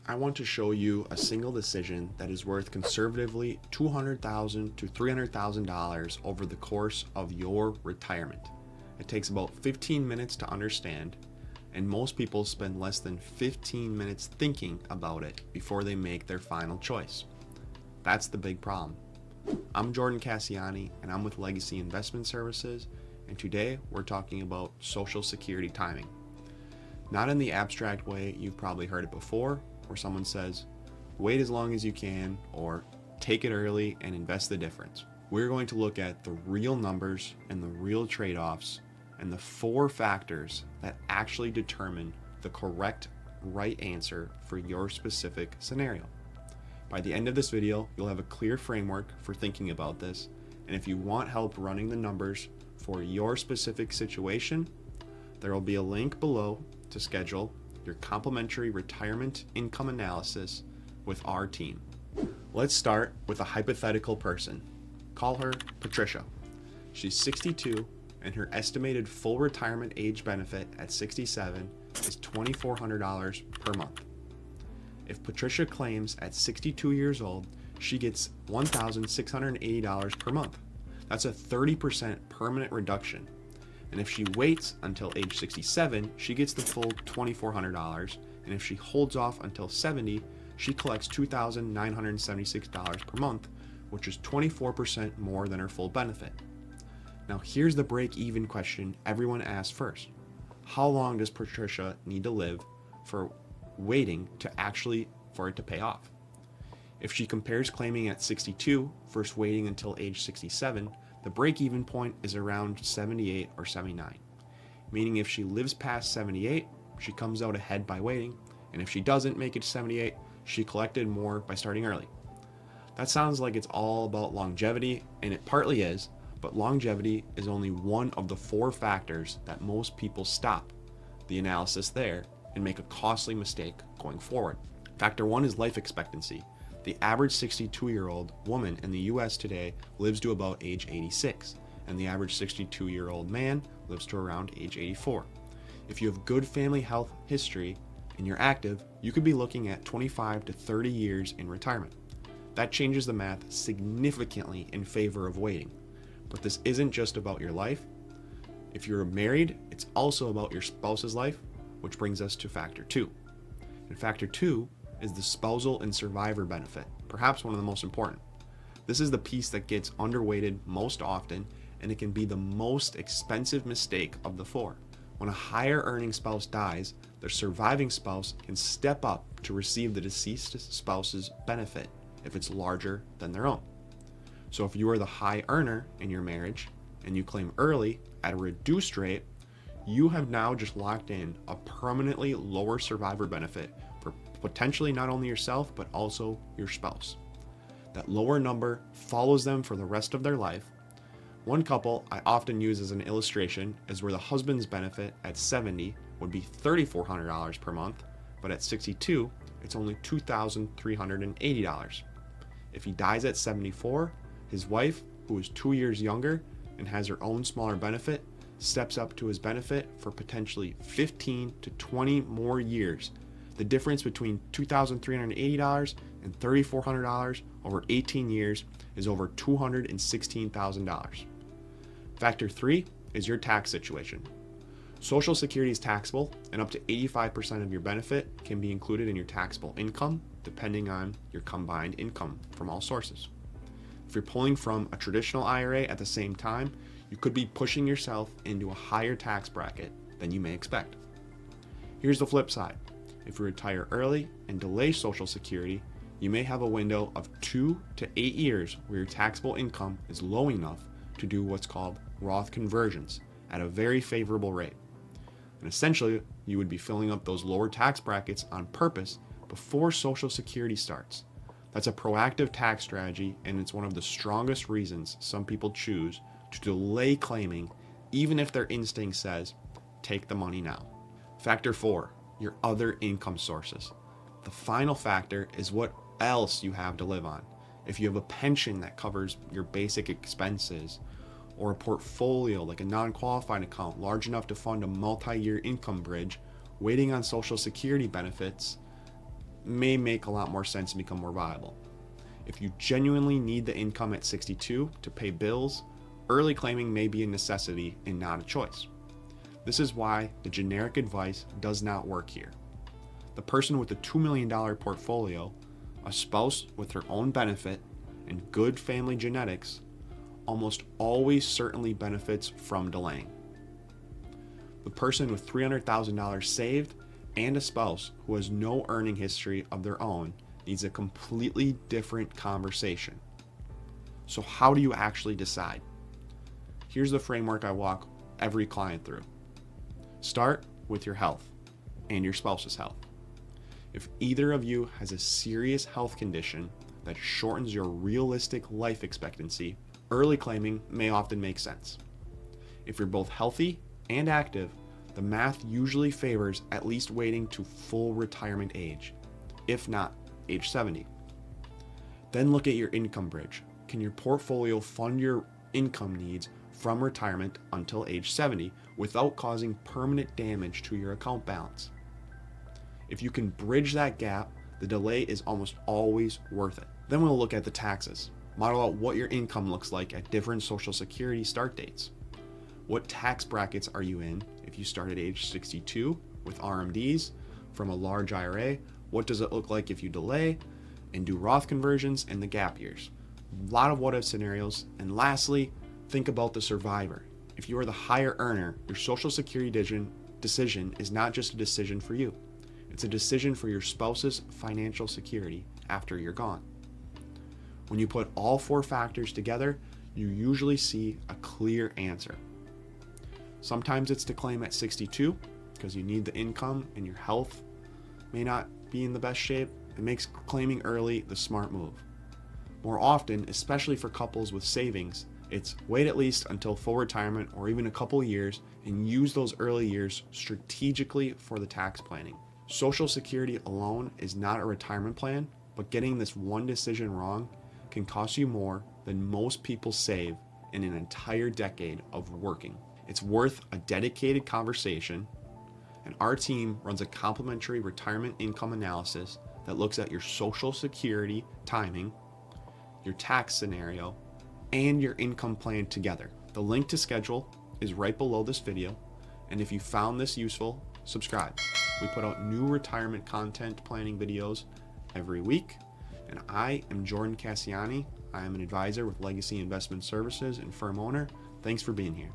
I want to show you a single decision that is worth conservatively $200,000 to $300,000 over the course of your retirement. It takes about 15 minutes to understand, and most people spend less than 15 minutes thinking about it before they make their final choice. That's the big problem. I'm Jordan Cassiani, and I'm with Legacy Investment Services, and today we're talking about Social Security timing. Not in the abstract way you've probably heard it before, where someone says, wait as long as you can, or take it early and invest the difference. We're going to look at the real numbers and the real trade-offs and the 4 factors that actually determine the correct right answer for your specific scenario. By the end of this video, you'll have a clear framework for thinking about this, and if you want help running the numbers for your specific situation, there will be a link below to schedule your complimentary retirement income analysis with our team. Let's start with a hypothetical person. Call her Patricia. She's 62 and her estimated full retirement age benefit at 67 is $2,400 per month. If Patricia claims at 62 years old, she gets $1,680 per month. That's a 30% permanent reduction. And if she waits until age 67, she gets the full $2,400. And if she holds off until 70, she collects $2,976 per month, which is 24% more than her full benefit. Now here's the break-even question everyone asks first. How long does Patricia need to live for waiting for it to pay off? If she compares claiming at 62 versus waiting until age 67, the break-even point is around 78 or 79, meaning if she lives past 78, she comes out ahead by waiting, and if she doesn't make it to 78, she collected more by starting early. That sounds like it's all about longevity, and it partly is, but longevity is only one of the 4 factors that most people stop the analysis there and make a costly mistake going forward. Factor 1 is life expectancy. The average 62-year-old woman in the US today lives to about age 86, and the average 62-year-old man lives to around age 84. If you have good family health history and you're active, you could be looking at 25 to 30 years in retirement. That changes the math significantly in favor of waiting. But this isn't just about your life. If you're married, it's also about your spouse's life, which brings us to factor 2. And factor 2 is the spousal and survivor benefit, perhaps one of the most important. This is the piece that gets underweighted most often, and it can be the most expensive mistake of the 4. When a higher earning spouse dies, their surviving spouse can step up to receive the deceased spouse's benefit if it's larger than their own. So if you are the high earner in your marriage and you claim early at a reduced rate, you have now just locked in a permanently lower survivor benefit for potentially not only yourself, but also your spouse. That lower number follows them for the rest of their life. One couple I often use as an illustration is where the husband's benefit at 70 would be $3,400 per month, but at 62, it's only $2,380. If he dies at 74, his wife, who is 2 years younger and has her own smaller benefit, steps up to his benefit for potentially 15 to 20 more years. The difference between $2,380 and $3,400 over 18 years is over $216,000. Factor 3 is your tax situation. Social Security is taxable, and up to 85% of your benefit can be included in your taxable income, depending on your combined income from all sources. If you're pulling from a traditional IRA at the same time, you could be pushing yourself into a higher tax bracket than you may expect. Here's the flip side. If you retire early and delay Social Security, you may have a window of 2 to 8 years where your taxable income is low enough to do what's called Roth conversions at a very favorable rate. And essentially, you would be filling up those lower tax brackets on purpose before Social Security starts. That's a proactive tax strategy, and it's one of the strongest reasons some people choose to delay claiming, even if their instinct says, take the money now. Factor 4, your other income sources. The final factor is what else you have to live on. If you have a pension that covers your basic expenses, or a portfolio like a non-qualified account large enough to fund a multi-year income bridge, waiting on Social Security benefits may make a lot more sense and become more viable. If you genuinely need the income at 62 to pay bills, early claiming may be a necessity and not a choice. This is why the generic advice does not work here. The person with a $2 million portfolio, a spouse with her own benefit, and good family genetics almost always certainly benefits from delaying. The person with $300,000 saved and a spouse who has no earning history of their own needs a completely different conversation. So how do you actually decide? Here's the framework I walk every client through. Start with your health and your spouse's health. If either of you has a serious health condition that shortens your realistic life expectancy, early claiming may often make sense. If you're both healthy and active, the math usually favors at least waiting to full retirement age, if not age 70. Then look at your income bridge. Can your portfolio fund your income needs from retirement until age 70 without causing permanent damage to your account balance? If you can bridge that gap, the delay is almost always worth it. Then we'll look at the taxes. Model out what your income looks like at different Social Security start dates. What tax brackets are you in if you start at age 62 with RMDs from a large IRA? What does it look like if you delay and do Roth conversions and the gap years? A lot of what if scenarios. And lastly, think about the survivor. If you are the higher earner, your Social Security decision is not just a decision for you. It's a decision for your spouse's financial security after you're gone. When you put all four factors together, you usually see a clear answer. Sometimes it's to claim at 62 because you need the income and your health may not be in the best shape. It makes claiming early the smart move. More often, especially for couples with savings, it's wait at least until full retirement or even a couple years and use those early years strategically for the tax planning. Social Security alone is not a retirement plan, but getting this one decision wrong can cost you more than most people save in an entire decade of working. It's worth a dedicated conversation, and our team runs a complimentary retirement income analysis that looks at your Social Security timing, your tax scenario, and your income plan together. The link to schedule is right below this video, and if you found this useful, subscribe. We put out new retirement content planning videos every week, and I am Jordan Cassiani. I am an advisor with Legacy Investment Services and firm owner. Thanks for being here.